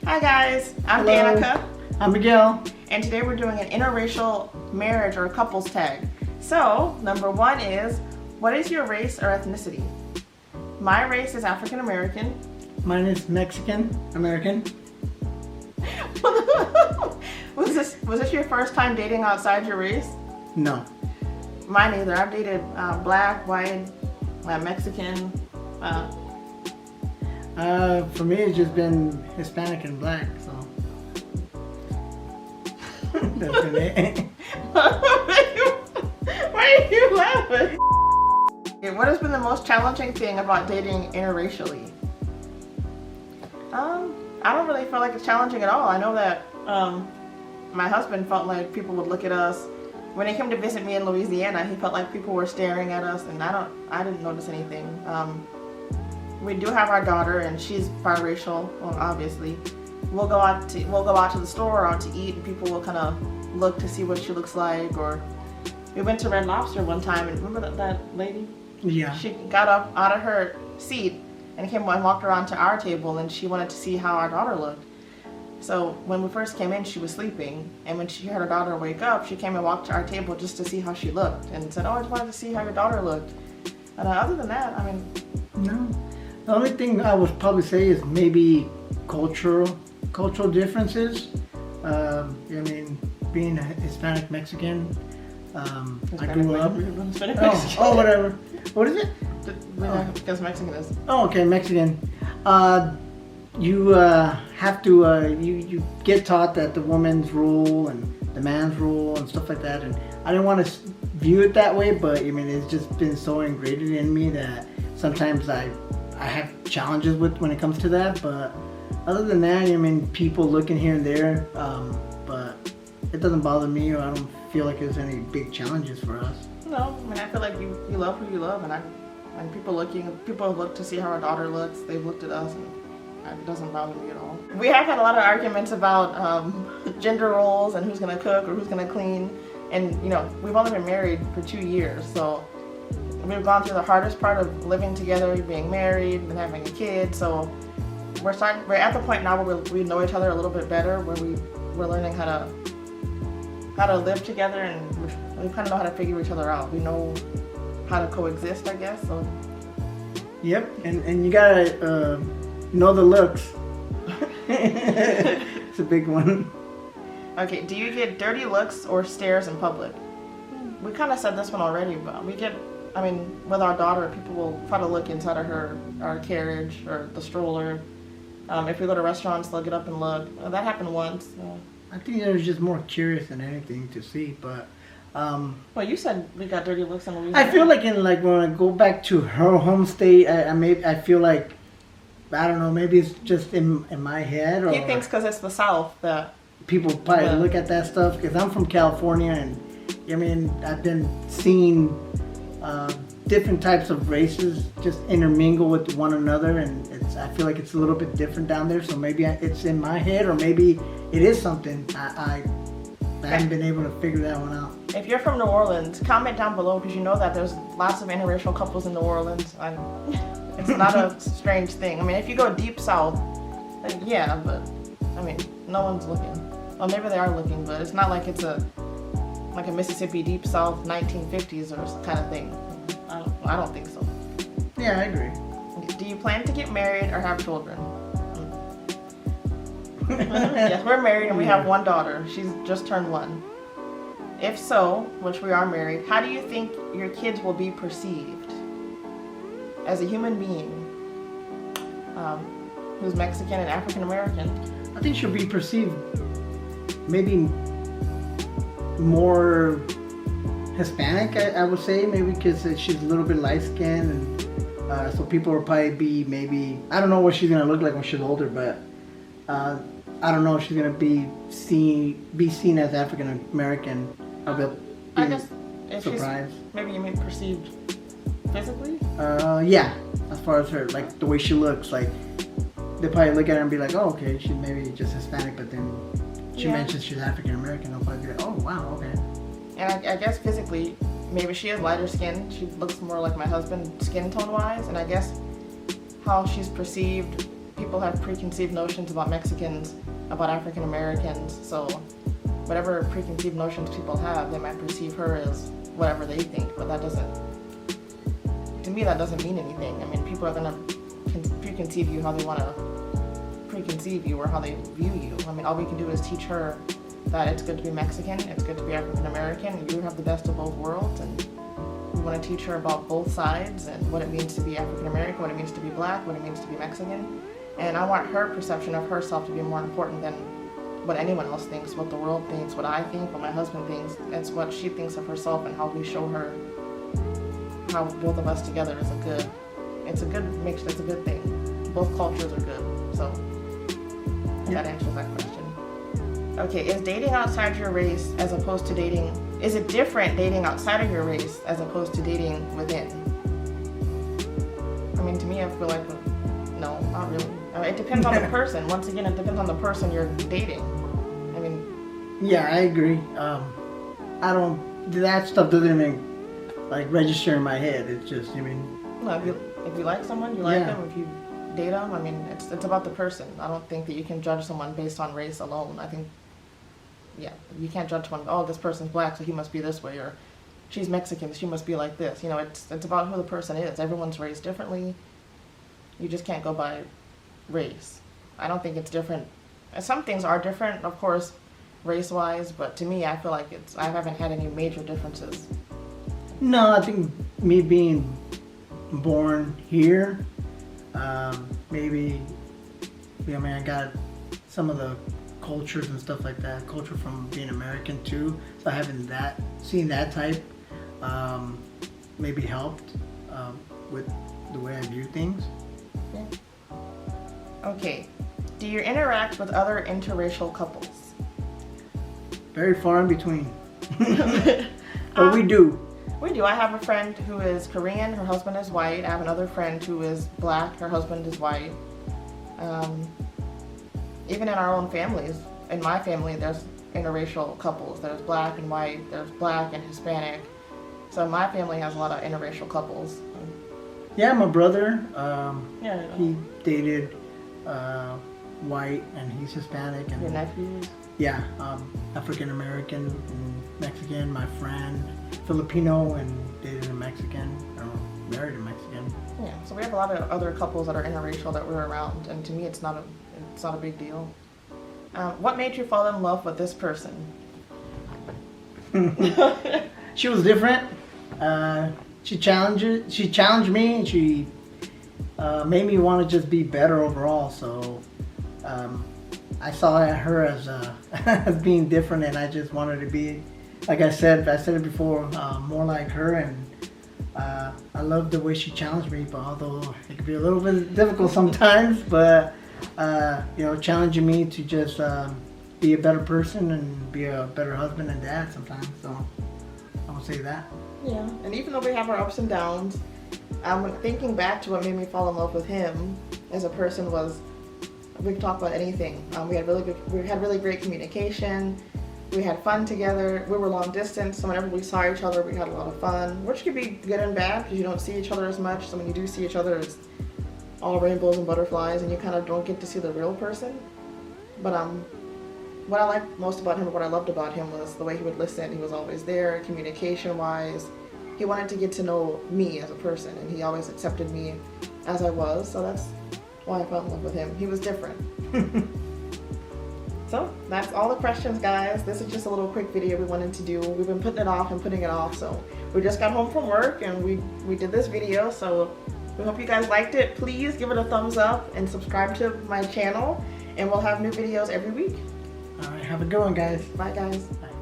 Hi guys, I'm Hello. Danica, I'm Miguel. and today we're doing an interracial marriage or couples tag. So, number one is, what is your race or ethnicity? My race is African American. Mine is Mexican American. Was this your first time dating outside your race? No. Mine either. I've dated black, white, Mexican. For me, it's just been Hispanic and black, so that's been it. Why are you laughing? Okay, what has been the most challenging thing about dating interracially? I don't really feel like it's challenging at all. I know that my husband felt like people would look at us. When he came to visit me in Louisiana, he felt like people were staring at us, and I didn't notice anything. We do have our daughter, and she's biracial. Well, obviously, we'll go out to the store or out to eat, and people will kind of look to see what she looks like. Or we went to Red Lobster one time, and remember that lady? Yeah. She got up out of her seat and came and walked around to our table, and she wanted to see how our daughter looked. So when we first came in, she was sleeping, and when she heard her daughter wake up, she came and walked to our table just to see how she looked, and said, "Oh, I just wanted to see how your daughter looked." And other than that, I mean, No. The only thing I would probably say is maybe cultural differences. I mean, being a Hispanic Mexican, I grew up. Oh, whatever. What is it? Because Mexican is. Oh, okay, Mexican. You have to, you get taught that the woman's role and the man's role and stuff like that. And I didn't want to view it that way, but I mean, it's just been so ingrained in me that sometimes I have challenges with when it comes to that. But other than that, I mean, people looking here and there, but it doesn't bother me, or I don't feel like there's any big challenges for us. No, I mean, I feel like you love who you love, and people look to see how our daughter looks. They've looked at us, and it doesn't bother me at all. We have had a lot of arguments about gender roles and who's gonna cook or who's gonna clean, and we've only been married for 2 years, so we've gone through the hardest part of living together, being married and having a kid. So we're at the point now where we know each other a little bit better, where we're learning how to live together, and we kind of know how to figure each other out. We know how to coexist, I guess. So. Yep, and you gotta know the looks. It's a big one. Okay, do you get dirty looks or stares in public? We kind of said this one already, but with our daughter, people will try to look inside of our carriage or the stroller. If we go to restaurants, they'll get up and look. That happened once. I think they're just more curious than anything to see, but well, you said we got dirty looks in Louisiana. I feel like when I go back to her home state, I feel like, I don't know, maybe it's just in my head, or he thinks because it's the South that people probably look at that stuff, because I'm from California, and I mean, I've been seeing different types of races just intermingle with one another, and I feel like it's a little bit different down there. So maybe it's in my head, or maybe it is something I haven't been able to figure that one out. If you're from New Orleans, comment down below, because you know that there's lots of interracial couples in New Orleans. It's not a strange thing. I mean, if you go deep south, then yeah, but I mean, no one's looking. Well, maybe they are looking, but it's not like it's a Mississippi deep south 1950s or kind of thing. I don't think so. Yeah, I agree. Do you plan to get married or have children? Yes, we're married and we have one daughter. She's just turned 1. If so, which we are married, how do you think your kids will be perceived as a human being who's Mexican and African American? I think she'll be perceived maybe more Hispanic, I would say, maybe because she's a little bit light-skinned, and so people will probably be, maybe, I don't know what she's going to look like when she's older, but I don't know if she's going to be seen as African American. I guess if surprised. Maybe you mean perceived physically? Yeah, as far as her, like the way she looks, like they probably look at her and be like, oh, okay, she's maybe just Hispanic, but then she mentions she's African American, they'll probably be like, oh, wow, okay. And I guess physically, maybe she is lighter skinned. She looks more like my husband skin tone wise, and I guess how she's perceived, people have preconceived notions about Mexicans, about African Americans, so whatever preconceived notions people have, they might perceive her as whatever they think, but that doesn't, to me, that doesn't mean anything. I mean, people are gonna preconceive you how they want to preconceive you or how they view you. I mean, all we can do is teach her that it's good to be Mexican, it's good to be African American, you have the best of both worlds, and we want to teach her about both sides and what it means to be African American, what it means to be black, what it means to be Mexican. And I want her perception of herself to be more important than what anyone else thinks, what the world thinks, what I think, what my husband thinks. It's what she thinks of herself and how we show her how both of us together is it's a good mix, it's a good thing. Both cultures are good, so that answers that question. Okay, is dating outside your race as opposed to dating, is it different dating outside of your race as opposed to dating within? I mean, to me, I feel like, no, not really. It depends on the person. Once again, it depends on the person you're dating. I mean... Yeah, I agree. That stuff doesn't even, like, register in my head. It's just, I mean... No, if you like someone, you like them. If you date them, I mean, it's about the person. I don't think that you can judge someone based on race alone. I think, you can't judge someone, oh, this person's black, so he must be this way, or she's Mexican, she must be like this. You know, it's about who the person is. Everyone's raised differently. You just can't go by race. I don't think it's different. Some things are different, of course, race-wise, but to me, I feel like I haven't had any major differences. No, I think me being born here, maybe, I mean, I got some of the cultures and stuff like that, culture from being American too, so having seeing that type maybe helped with the way I view things. Yeah. Okay, do you interact with other interracial couples? Very far in between, but we do. We do. I have a friend who is Korean, her husband is white. I have another friend who is black, her husband is white. Even in our own families, in my family, there's interracial couples. There's black and white, there's black and Hispanic. So my family has a lot of interracial couples. Yeah, my brother, he dated white and he's Hispanic. And your nephews? Yeah, African American and Mexican. My friend, Filipino and dated a Mexican, or married a Mexican. Yeah, so we have a lot of other couples that are interracial that we're around, and to me, it's not a big deal. What made you fall in love with this person? She was different. She challenged me, and she made me want to just be better overall. So I saw her as as being different, and I just wanted to be, like I said it before, more like her. And I loved the way she challenged me, but although it could be a little bit difficult sometimes, but challenging me to just be a better person and be a better husband and dad sometimes. So I would say that. Yeah, and even though we have our ups and downs, thinking back to what made me fall in love with him as a person was, we could talk about anything. We had really great communication. We had fun together. We were long distance, so whenever we saw each other, we had a lot of fun, which could be good and bad because you don't see each other as much. So when you do see each other, it's all rainbows and butterflies, and you kind of don't get to see the real person. But what I liked most about him, or what I loved about him, was the way he would listen. He was always there, communication-wise. He wanted to get to know me as a person, and he always accepted me as I was. So that's why I fell in love with him. He was different. So that's all the questions, guys. This is just a little quick video we wanted to do. We've been putting it off and putting it off, so we just got home from work and we did this video. So we hope you guys liked it. Please give it a thumbs up and subscribe to my channel, and we'll have new videos every week. All right, have a good one, guys. Bye, guys. Bye.